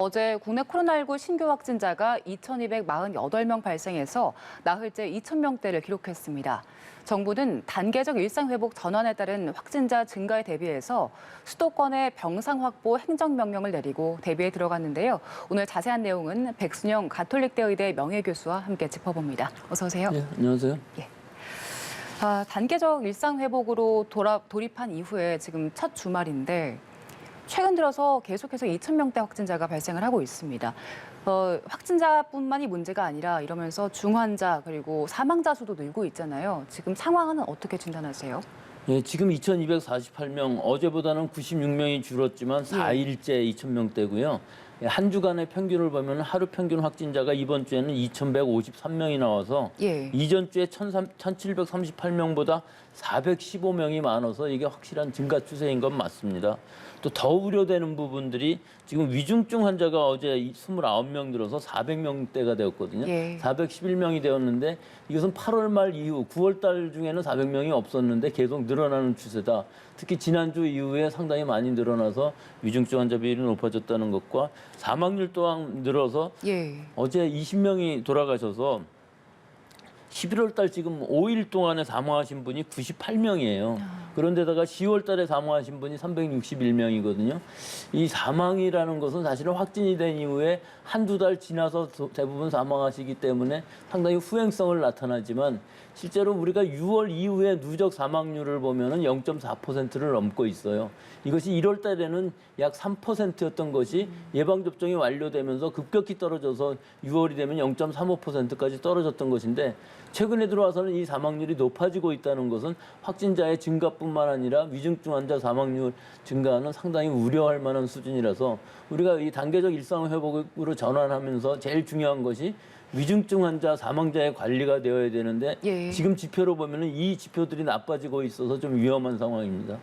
어제 국내 코로나19 신규 확진자가 2,248명 발생해서 나흘째 2,000명대를 기록했습니다. 정부는 단계적 일상회복 전환에 따른 확진자 증가에 대비해서 수도권에 병상 확보 행정명령을 내리고 대비에 들어갔는데요. 오늘 자세한 내용은 백순영 가톨릭대 의대 명예교수와 함께 짚어봅니다. 어서 오세요. 네, 안녕하세요. 예. 단계적 일상회복으로 돌입한 이후에 지금 첫 주말인데 최근 들어서 계속해서 2,000명대 확진자가 발생을 하고 있습니다. 확진자뿐만이 문제가 아니라 이러면서 중환자 그리고 사망자 수도 늘고 있잖아요. 지금 상황은 어떻게 진단하세요? 예, 지금 2,248명, 어제보다는 96명이 줄었지만 4일째 2,000명대고요. 한 주간의 평균을 보면 하루 평균 확진자가 이번 주에는 2,153명이 나와서 이전 주에 1,738명보다 415명이 많아서 이게 확실한 증가 추세인 건 맞습니다. 또 더 우려되는 부분들이 지금 위중증 환자가 어제 29명 늘어서 400명대가 되었거든요. 411명이 되었는데 이것은 8월 말 이후 9월 달 중에는 400명이 없었는데 계속 늘어나는 추세다. 특히 지난주 이후에 상당히 많이 늘어나서 위중증 환자 비율이 높아졌다는 것과 사망률 또한 늘어서 어제 20명이 돌아가셔서 11월 달 지금 5일 동안에 사망하신 분이 98명이에요. 그런데다가 10월 달에 사망하신 분이 361명이거든요. 이 사망이라는 것은 사실은 확진이 된 이후에 한두 달 지나서 대부분 사망하시기 때문에 상당히 후행성을 나타나지만 실제로 우리가 6월 이후에 누적 사망률을 보면은 0.4%를 넘고 있어요. 이것이 1월 달에는 약 3%였던 것이 예방접종이 완료되면서 급격히 떨어져서 6월이 되면 0.35%까지 떨어졌던 것인데 최근에 들어와서는 이 사망률이 높아지고 있다는 것은 확진자의 증가뿐만 아니라 위중증 환자 사망률 증가는 상당히 우려할 만한 수준이라서 우리가 이 단계적 일상회복으로 전환하면서 제일 중요한 것이 위중증 환자 사망자의 관리가 되어야 되는데 지금 지표로 보면은 이 지표들이 나빠지고 있어서 좀 위험한 상황입니다.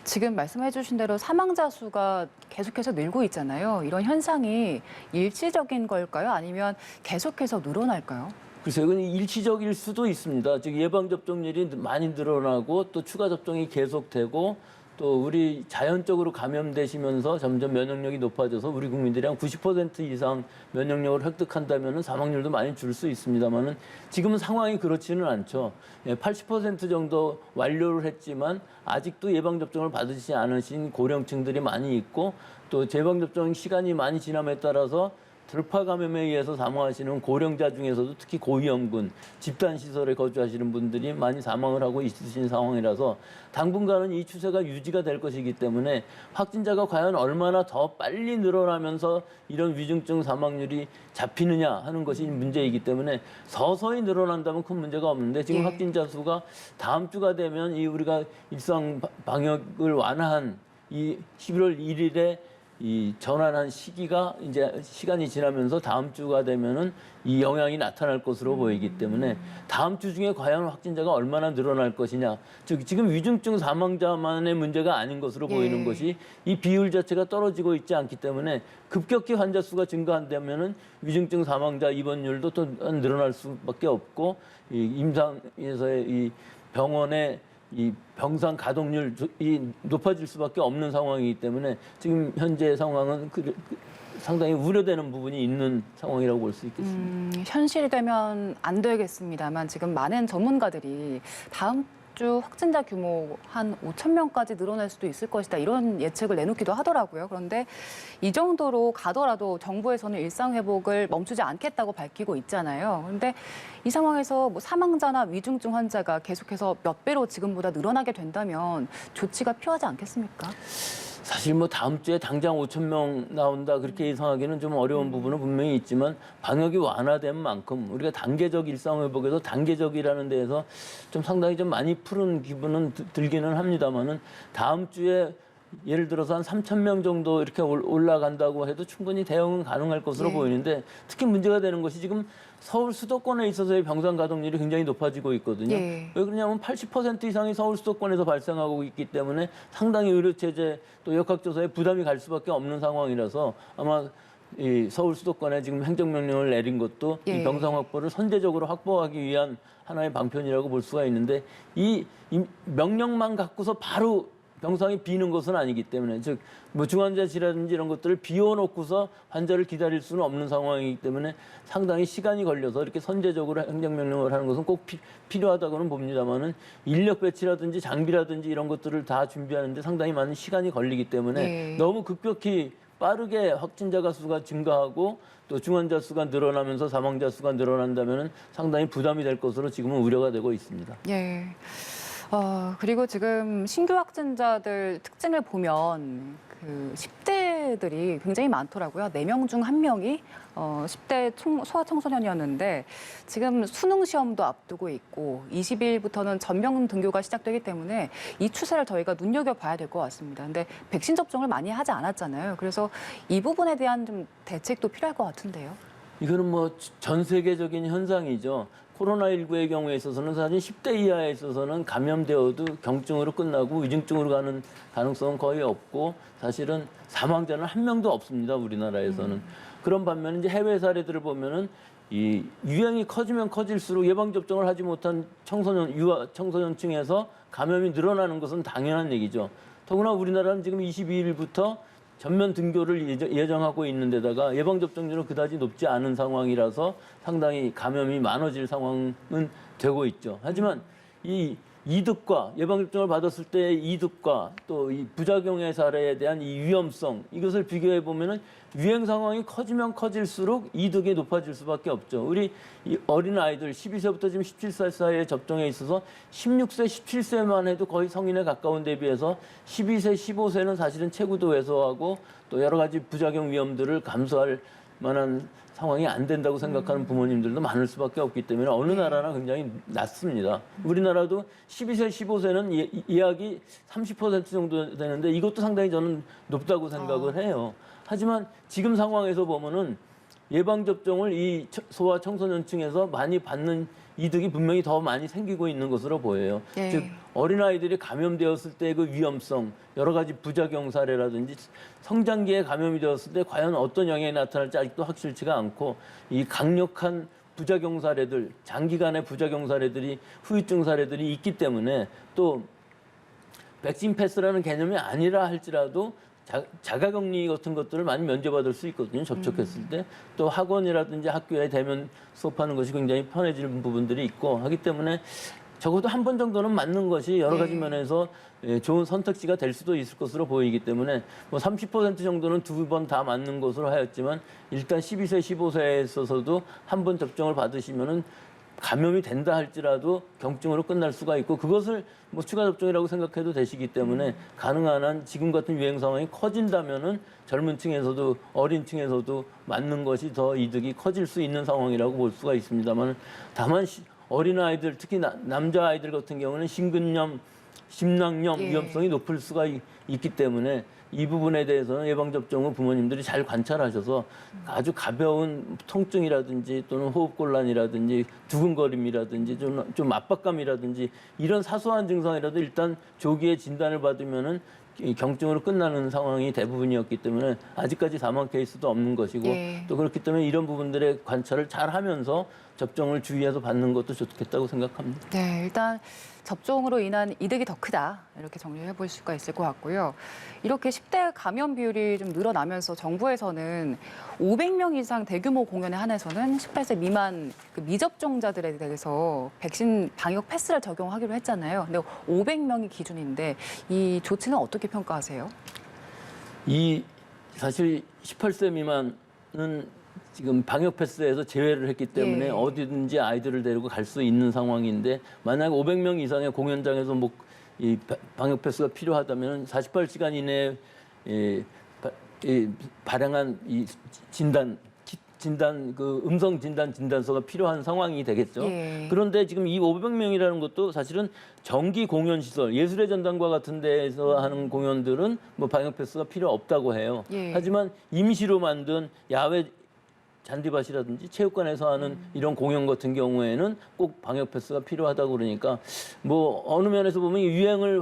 지금 말씀해 주신 대로 사망자 수가 계속해서 늘고 있잖아요. 이런 현상이 일시적인 걸까요? 아니면 계속해서 늘어날까요? 글쎄요, 이건 일시적일 수도 있습니다. 즉 예방접종률이 많이 늘어나고 또 추가 접종이 계속되고 또 우리 자연적으로 감염되시면서 점점 면역력이 높아져서 우리 국민들이 한 90% 이상 면역력을 획득한다면 사망률도 많이 줄 수 있습니다만은 지금은 상황이 그렇지는 않죠. 80% 정도 완료를 했지만 아직도 예방접종을 받으시지 않으신 고령층들이 많이 있고 또 예방접종 시간이 많이 지남에 따라서 들파 감염에 의해서 사망하시는 고령자 중에서도 특히 고위험군, 집단시설에 거주하시는 분들이 많이 사망을 하고 있으신 상황이라서 당분간은 이 추세가 유지가 될 것이기 때문에 확진자가 과연 얼마나 더 빨리 늘어나면서 이런 위중증 사망률이 잡히느냐 하는 것이 문제이기 때문에 서서히 늘어난다면 큰 문제가 없는데 지금 확진자 수가 다음 주가 되면 이 우리가 일상 방역을 완화한 이 11월 1일에 이 전환한 시기가 이제 시간이 지나면서 다음 주가 되면은 이 영향이 나타날 것으로 보이기 때문에 다음 주 중에 과연 확진자가 얼마나 늘어날 것이냐. 즉 지금 위중증 사망자만의 문제가 아닌 것으로 보이는 것이 이 비율 자체가 떨어지고 있지 않기 때문에 급격히 환자 수가 증가한다면은 위중증 사망자 입원율도 또 늘어날 수밖에 없고 이 임상에서의 이 병원의 이 병상 가동률이 높아질 수밖에 없는 상황이기 때문에 지금 현재 상황은 상당히 우려되는 부분이 있는 상황이라고 볼 수 있겠습니다. 현실이 되면 안 되겠습니다만 지금 많은 전문가들이 다음 주 확진자 규모 한 5,000명까지 늘어날 수도 있을 것이다 이런 예측을 내놓기도 하더라고요. 그런데 이 정도로 가더라도 정부에서는 일상회복을 멈추지 않겠다고 밝히고 있잖아요. 그런데 이 상황에서 뭐 사망자나 위중증 환자가 계속해서 몇 배로 지금보다 늘어나게 된다면 조치가 필요하지 않겠습니까? 사실 뭐 다음 주에 당장 5,000명 나온다 그렇게 예상하기는 좀 어려운 부분은 분명히 있지만 방역이 완화된 만큼 우리가 단계적 일상회복에서 단계적이라는 데에서 좀 상당히 좀 많이 푸른 기분은 들기는 합니다만은 다음 주에 예를 들어서 한 3,000명 정도 이렇게 올라간다고 해도 충분히 대응은 가능할 것으로 보이는데 특히 문제가 되는 것이 지금 서울 수도권에 있어서의 병상 가동률이 굉장히 높아지고 있거든요. 왜 그러냐면 80% 이상이 서울 수도권에서 발생하고 있기 때문에 상당히 의료체제 또 역학조사에 부담이 갈 수밖에 없는 상황이라서 아마 이 서울 수도권에 지금 행정명령을 내린 것도 이 병상 확보를 선제적으로 확보하기 위한 하나의 방편이라고 볼 수가 있는데 이 명령만 갖고서 바로 병상이 비는 것은 아니기 때문에 즉 뭐 중환자실이라든지 이런 것들을 비워놓고서 환자를 기다릴 수는 없는 상황이기 때문에 상당히 시간이 걸려서 이렇게 선제적으로 행정명령을 하는 것은 꼭 필요하다고는 봅니다만은 인력 배치라든지 장비라든지 이런 것들을 다 준비하는데 상당히 많은 시간이 걸리기 때문에 네. 너무 급격히 빠르게 확진자가 수가 증가하고 또 중환자 수가 늘어나면서 사망자 수가 늘어난다면 상당히 부담이 될 것으로 지금은 우려가 되고 있습니다. 예. 그리고 지금 신규 확진자들 특징을 보면 그 10대들이 굉장히 많더라고요. 4명 중 1명이 10대 소아청소년이었는데 지금 수능 시험도 앞두고 있고 20일부터는 전면 등교가 시작되기 때문에 이 추세를 저희가 눈여겨봐야 될 것 같습니다. 근데 백신 접종을 많이 하지 않았잖아요. 그래서 이 부분에 대한 좀 대책도 필요할 것 같은데요. 이거는 뭐 전 세계적인 현상이죠. 코로나19의 경우에 있어서는 사실 10대 이하에 있어서는 감염되어도 경증으로 끝나고 위중증으로 가는 가능성은 거의 없고 사실은 사망자는 한 명도 없습니다. 우리나라에서는. 그런 반면에 이제 해외 사례들을 보면은 이 유행이 커지면 커질수록 예방접종을 하지 못한 청소년층에서 감염이 늘어나는 것은 당연한 얘기죠. 더구나 우리나라는 지금 22일부터 전면 등교를 예정하고 있는 데다가 예방접종률은 그다지 높지 않은 상황이라서 상당히 감염이 많아질 상황은 되고 있죠. 하지만 이 이득과 예방접종을 받았을 때의 이득과 또 이 부작용의 사례에 대한 이 위험성 이것을 비교해 보면은 유행 상황이 커지면 커질수록 이득이 높아질 수밖에 없죠. 우리 이 어린 아이들 12세부터 지금 17살 사이에 접종에 있어서 16세, 17세만 해도 거의 성인에 가까운 데 비해서 12세, 15세는 사실은 체구도 왜소하고 또 여러 가지 부작용 위험들을 감수할 만한 상황이 안 된다고 생각하는 부모님들도 많을 수밖에 없기 때문에 어느 나라나 굉장히 낮습니다. 우리나라도 12세, 15세는 예약이 30% 정도 되는데 이것도 상당히 저는 높다고 생각을 해요. 하지만 지금 상황에서 보면은 예방접종을 이 소아 청소년층에서 많이 받는 이득이 분명히 더 많이 생기고 있는 것으로 보여요. 네. 즉 어린아이들이 감염되었을 때 그 위험성, 여러 가지 부작용 사례라든지 성장기에 감염이 되었을 때 과연 어떤 영향이 나타날지 아직도 확실치가 않고 이 강력한 부작용 사례들, 장기간의 부작용 사례들이 후유증 사례들이 있기 때문에 또 백신 패스라는 개념이 아니라 할지라도 자가격리 같은 것들을 많이 면제받을 수 있거든요. 접촉했을 때. 또 학원이라든지 학교에 대면 수업하는 것이 굉장히 편해지는 부분들이 있고 하기 때문에 적어도 한 번 정도는 맞는 것이 여러 가지 면에서 좋은 선택지가 될 수도 있을 것으로 보이기 때문에 뭐 30% 정도는 2번 다 맞는 것으로 하였지만 일단 12세, 15세에 있어서도 한 번 접종을 받으시면은 감염이 된다 할지라도 경증으로 끝날 수가 있고 그것을 뭐 추가 접종이라고 생각해도 되시기 때문에 가능한 한 지금 같은 유행 상황이 커진다면은 젊은 층에서도 어린 층에서도 맞는 것이 더 이득이 커질 수 있는 상황이라고 볼 수가 있습니다만 다만 어린아이들 특히 남자아이들 같은 경우는 심근염, 심낭염 위험성이 높을 수가 있기 때문에 이 부분에 대해서는 예방접종은 부모님들이 잘 관찰하셔서 아주 가벼운 통증이라든지 또는 호흡곤란이라든지 두근거림이라든지 좀 압박감이라든지 이런 사소한 증상이라도 일단 조기에 진단을 받으면은 경증으로 끝나는 상황이 대부분이었기 때문에 아직까지 사망 케이스도 없는 것이고 또 그렇기 때문에 이런 부분들의 관찰을 잘 하면서 접종을 주의해서 받는 것도 좋겠다고 생각합니다. 네, 일단 접종으로 인한 이득이 더 크다 이렇게 정리해 볼 수가 있을 것 같고요. 이렇게 10대 감염 비율이 좀 늘어나면서 정부에서는 500명 이상 대규모 공연에 한해서는 18세 미만 그 미접종자들에 대해서 백신 방역 패스를 적용하기로 했잖아요. 근데 500명이 기준인데 이 조치는 어떻게 평가하세요? 이 사실 18세 미만은 지금 방역 패스에서 제외를 했기 때문에 어디든지 아이들을 데리고 갈 수 있는 상황인데 만약 500명 이상의 공연장에서 뭐 이 방역 패스가 필요하다면 48시간 이내에 발행한 이 진단 그 음성 진단서가 필요한 상황이 되겠죠. 그런데 지금 이 500명이라는 것도 사실은 정기 공연 시설, 예술의 전당과 같은 데에서 하는 공연들은 뭐 방역 패스가 필요 없다고 해요. 하지만 임시로 만든 야외 잔디밭이라든지 체육관에서 하는 이런 공연 같은 경우에는 꼭 방역 패스가 필요하다고 그러니까 뭐 어느 면에서 보면 유행의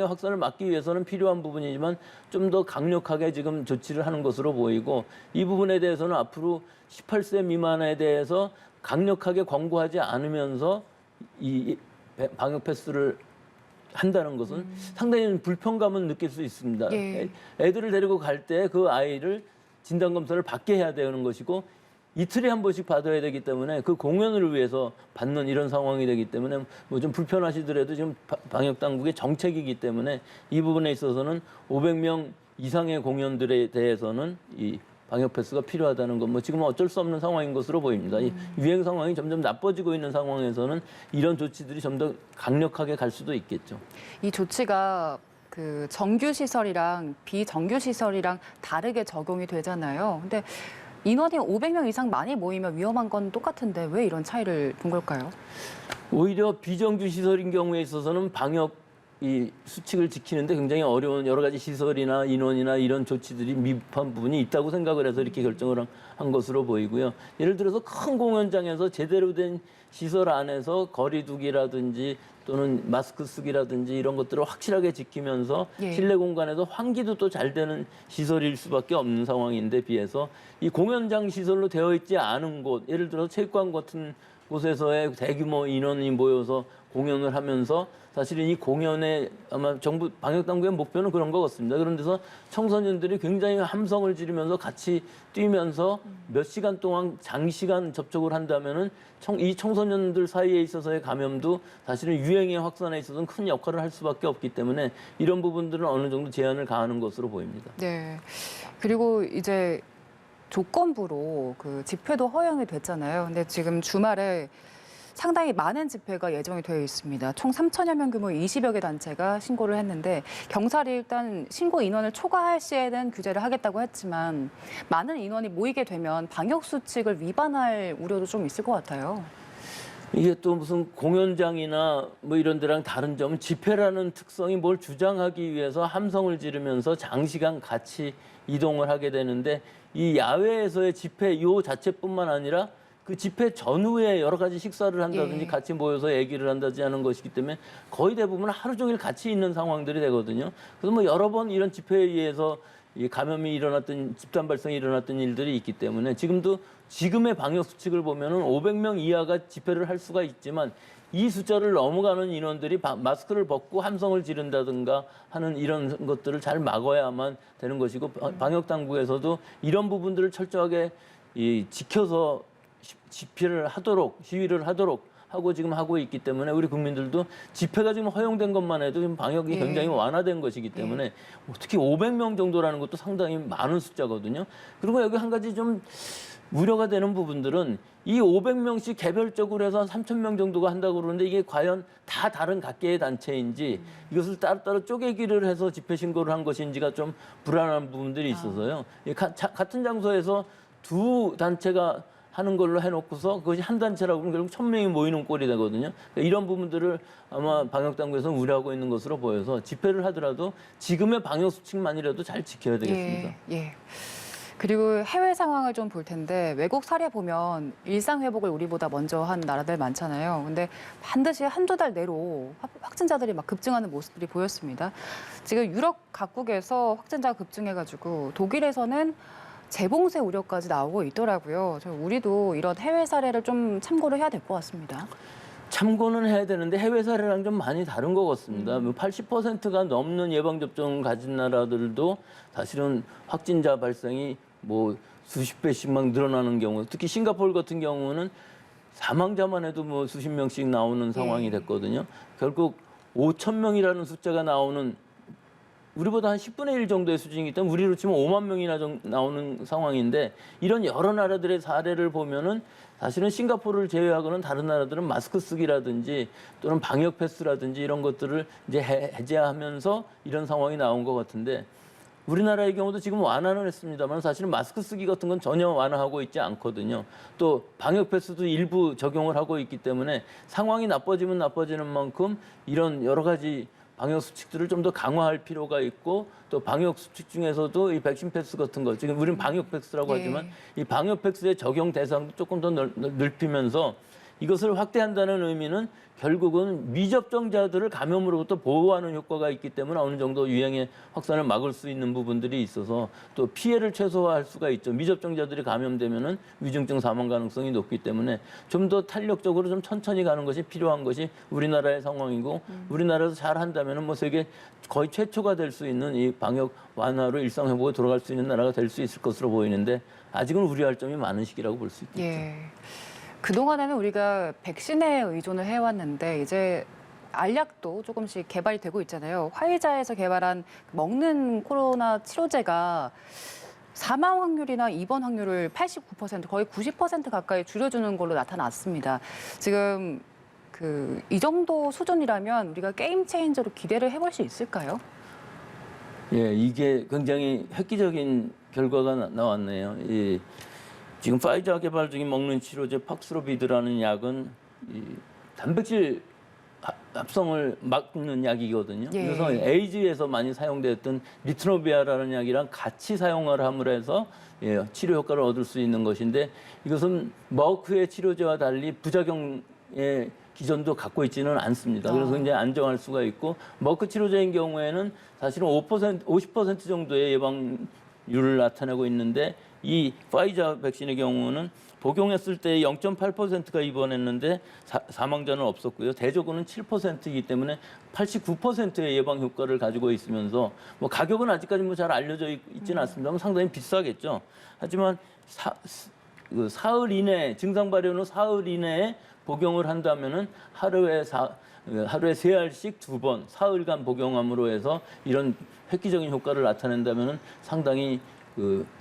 확산을 막기 위해서는 필요한 부분이지만 좀 더 강력하게 지금 조치를 하는 것으로 보이고 이 부분에 대해서는 앞으로 18세 미만에 대해서 강력하게 권고하지 않으면서 이 방역 패스를 한다는 것은 상당히 불편감은 느낄 수 있습니다. 예. 애들을 데리고 갈 때 그 아이를 진단검사를 받게 해야 되는 것이고 이틀에 한 번씩 받아야 되기 때문에 그 공연을 위해서 받는 이런 상황이 되기 때문에 뭐 좀 불편하시더라도 지금 방역 당국의 정책이기 때문에 이 부분에 있어서는 500명 이상의 공연들에 대해서는 이 방역 패스가 필요하다는 건 뭐 지금은 어쩔 수 없는 상황인 것으로 보입니다. 이 유행 상황이 점점 나빠지고 있는 상황에서는 이런 조치들이 좀 더 강력하게 갈 수도 있겠죠. 이 조치가 그 정규 시설이랑 비정규 시설이랑 다르게 적용이 되잖아요. 근데 인원이 500명 이상 많이 모이면 위험한 건 똑같은데 왜 이런 차이를 둔 걸까요? 오히려 비정규 시설인 경우에 있어서는 방역 이 수칙을 지키는데 굉장히 어려운 여러 가지 시설이나 인원이나 이런 조치들이 미흡한 부분이 있다고 생각을 해서 이렇게 결정을 한 것으로 보이고요. 예를 들어서 큰 공연장에서 제대로 된 시설 안에서 거리두기라든지 또는 마스크 쓰기라든지 이런 것들을 확실하게 지키면서 예. 실내 공간에서 환기도 또 잘 되는 시설일 수밖에 없는 상황인데 비해서 이 공연장 시설로 되어 있지 않은 곳, 예를 들어 체육관 같은 곳에서의 대규모 인원이 모여서 공연을 하면서 사실은 이 공연에 아마 정부 방역 당국의 목표는 그런 것 같습니다. 그런 데서 청소년들이 굉장히 함성을 지르면서 같이 뛰면서 몇 시간 동안 장시간 접촉을 한다면은 이 청소년들 사이에 있어서의 감염도 사실은 유행의 확산에 있어서는 큰 역할을 할 수밖에 없기 때문에 이런 부분들은 어느 정도 제한을 가하는 것으로 보입니다. 네. 그리고 이제 조건부로 그 집회도 허용이 됐잖아요. 근데 지금 주말에 상당히 많은 집회가 예정이 되어 있습니다. 총 3천여 명 규모의 20여 개 단체가 신고를 했는데 경찰이 일단 신고 인원을 초과할 시에는 규제를 하겠다고 했지만 많은 인원이 모이게 되면 방역 수칙을 위반할 우려도 좀 있을 것 같아요. 이게 또 무슨 공연장이나 뭐 이런 데랑 다른 점은 집회라는 특성이 뭘 주장하기 위해서 함성을 지르면서 장시간 같이 이동을 하게 되는데 이 야외에서의 집회 요 자체뿐만 아니라 그 집회 전후에 여러 가지 식사를 한다든지 예. 같이 같이 모여서 얘기를 한다든지 하는 것이기 때문에 거의 대부분 하루 종일 같이 있는 상황들이 되거든요. 그래서 뭐 여러 번 이런 집회에 의해서 이 감염이 일어났던 집단 발생이 일어났던 일들이 있기 때문에 지금도 지금의 방역 수칙을 보면은 500명 이하가 집회를 할 수가 있지만 이 숫자를 넘어가는 인원들이 마스크를 벗고 함성을 지른다든가 하는 이런 것들을 잘 막아야만 되는 것이고 방역 당국에서도 이런 부분들을 철저하게 지켜서 집회를 하도록 시위를 하도록 하고 지금 하고 있기 때문에 우리 국민들도 집회가 지금 허용된 것만 해도 지금 방역이 예. 굉장히 완화된 것이기 때문에 특히 500명 정도라는 것도 상당히 많은 숫자거든요. 그리고 여기 한 가지 좀 우려가 되는 부분들은 이 500명씩 개별적으로 해서 한 3,000명 정도가 한다고 그러는데 이게 과연 다 다른 각계의 단체인지 이것을 따로따로 쪼개기를 해서 집회 신고를 한 것인지가 좀 불안한 부분들이 있어서요. 같은 장소에서 두 단체가 하는 걸로 해놓고서 그것이 한 단체라고 그러면 결국 1,000명이 모이는 꼴이 되거든요. 그러니까 이런 부분들을 아마 방역당국에서는 우려하고 있는 것으로 보여서 집회를 하더라도 지금의 방역 수칙만이라도 잘 지켜야 되겠습니다. 예. 그리고 해외 상황을 좀 볼 텐데 외국 사례 보면 일상 회복을 우리보다 먼저 한 나라들 많잖아요. 근데 반드시 한두 달 내로 확진자들이 막 급증하는 모습들이 보였습니다. 지금 유럽 각국에서 확진자가 급증해가지고 독일에서는 재봉쇄 우려까지 나오고 있더라고요. 우리도 이런 해외 사례를 좀 참고를 해야 될 것 같습니다. 참고는 해야 되는데 해외 사례랑 좀 많이 다른 것 같습니다. 80%가 넘는 예방접종을 가진 나라들도 사실은 확진자 발생이 뭐 수십 배씩 막 늘어나는 경우, 특히 싱가포르 같은 경우는 사망자만 해도 뭐 수십 명씩 나오는 상황이 됐거든요. 결국 5,000명이라는 숫자가 나오는 우리보다 한 10분의 1 정도의 수준이기 때문에 우리로 치면 5만 명이나 나오는 상황인데 이런 여러 나라들의 사례를 보면은 사실은 싱가포르를 제외하고는 다른 나라들은 마스크 쓰기라든지 또는 방역 패스라든지 이런 것들을 이제 해제하면서 이런 상황이 나온 것 같은데 우리나라의 경우도 지금 완화는 했습니다만 사실은 마스크 쓰기 같은 건 전혀 완화하고 있지 않거든요. 또 방역 패스도 일부 적용을 하고 있기 때문에 상황이 나빠지면 나빠지는 만큼 이런 여러 가지 방역 수칙들을 좀 더 강화할 필요가 있고 또 방역 수칙 중에서도 이 백신 패스 같은 거 지금 우리는 방역 패스라고 하지만 이 방역 패스의 적용 대상도 조금 더 넓히면서 이것을 확대한다는 의미는 결국은 미접종자들을 감염으로부터 보호하는 효과가 있기 때문에 어느 정도 유행의 확산을 막을 수 있는 부분들이 있어서 또 피해를 최소화할 수가 있죠. 미접종자들이 감염되면은 위중증 사망 가능성이 높기 때문에 좀 더 탄력적으로 좀 천천히 가는 것이 필요한 것이 우리나라의 상황이고 우리나라에서 잘 한다면은 뭐 세계 거의 최초가 될 수 있는 이 방역 완화로 일상 회복에 돌아갈 수 있는 나라가 될 수 있을 것으로 보이는데 아직은 우려할 점이 많은 시기라고 볼 수 있겠죠. 예. 그동안에는 우리가 백신에 의존을 해왔는데 이제 알약도 조금씩 개발이 되고 있잖아요. 화이자에서 개발한 먹는 코로나 치료제가 사망 확률이나 입원 확률을 89% 거의 90% 가까이 줄여주는 걸로 나타났습니다. 지금 이 정도 수준이라면 우리가 게임 체인저로 기대를 해볼 수 있을까요? 예, 이게 굉장히 획기적인 결과가 나왔네요. 지금 파이자 개발 중인 먹는 치료제 팍스로비드라는 약은 이 단백질 합성을 막는 약이거든요. 예. 그래서 에이즈에서 많이 사용되었던 리트노비아라는 약이랑 같이 사용을 함으로 해서 치료 효과를 얻을 수 있는 것인데 이것은 머크의 치료제와 달리 부작용의 기전도 갖고 있지는 않습니다. 그래서 굉장히 안정할 수가 있고 머크 치료제인 경우에는 사실은 50% 정도의 예방률을 나타내고 있는데 이 파이자 백신의 경우는 복용했을 때 0.8%가 입원했는데 사망자는 없었고요. 대조군은 7%이기 때문에 89%의 예방 효과를 가지고 있으면서 뭐 가격은 아직까지 뭐 잘 알려져 있지는 않습니다만 상당히 비싸겠죠. 하지만 사흘 이내 증상 발현 후 사흘 이내에 복용을 한다면은 하루에 3알씩 2번 사흘간 복용함으로 해서 이런 획기적인 효과를 나타낸다면은 상당히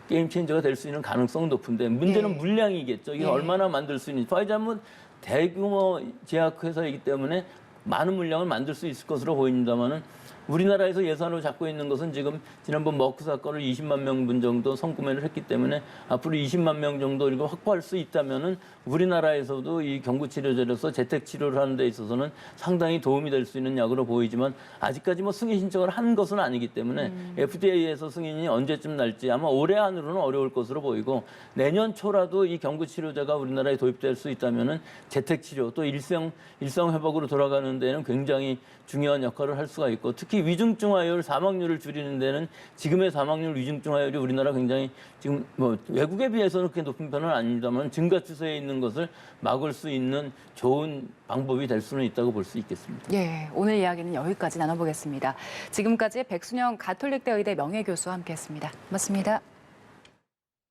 게임 체인저가 될 수 있는 가능성은 높은데 문제는 예. 물량이겠죠. 이게 예. 얼마나 만들 수 있는지. 파이자는 대규모 제약회사이기 때문에 많은 물량을 만들 수 있을 것으로 보입니다만은 우리나라에서 예산으로 잡고 있는 것은 지금 지난번 머크 사건을 20만 명분 정도 선구매를 했기 때문에 앞으로 20만 명 정도 이거 확보할 수 있다면은 우리나라에서도 이 경구치료제로서 재택 치료를 하는 데 있어서는 상당히 도움이 될 수 있는 약으로 보이지만 아직까지 뭐 승인 신청을 한 것은 아니기 때문에 FDA에서 승인이 언제쯤 날지 아마 올해 안으로는 어려울 것으로 보이고 내년 초라도 이 경구치료제가 우리나라에 도입될 수 있다면은 재택 치료 또 일상 회복으로 돌아가는 데는 굉장히 중요한 역할을 할 수가 있고 특히 위중증화율 사망률을 줄이는 데는 지금의 사망률 위중증화율이 우리나라 굉장히 지금 뭐 외국에 비해서는 그렇게 높은 편은 아닙니다만 증가 추세에 있는 것을 막을 수 있는 좋은 방법이 될 수는 있다고 볼 수 있겠습니다. 예, 오늘 이야기는 여기까지 나눠보겠습니다. 지금까지 백순영 가톨릭대 의대 명예교수와 함께했습니다. 고맙습니다.